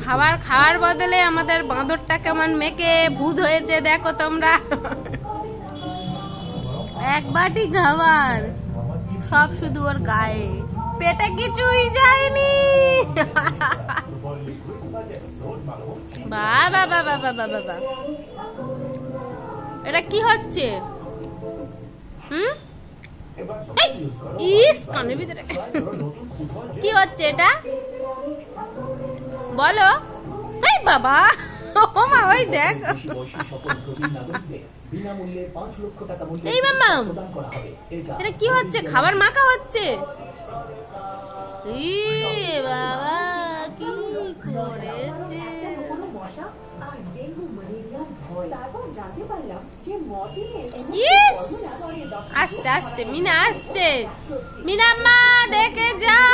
খাবার খাওয়ার বদলে আমাদের বাঁদরটা কেমন মেকে ভূত হয়েছে দেখো তোমরা। এক বাটি খাবার, সব শুধু ওর গায়ে, পেটে কিছুই যায়নি। বাবা বাবা বাবা বাবা, এটা কি হচ্ছে? ইস কানের ভিতরে কি হচ্ছে এটা বলো? এই বাবা, ও মা, ওই দেখ। এই মামা, এটা কি হচ্ছে? খাবার মাখা হচ্ছে। বাবা কি করেছে? আসছে আসছে, মিনা আসছে। মিনাম্মা দেখে যাও।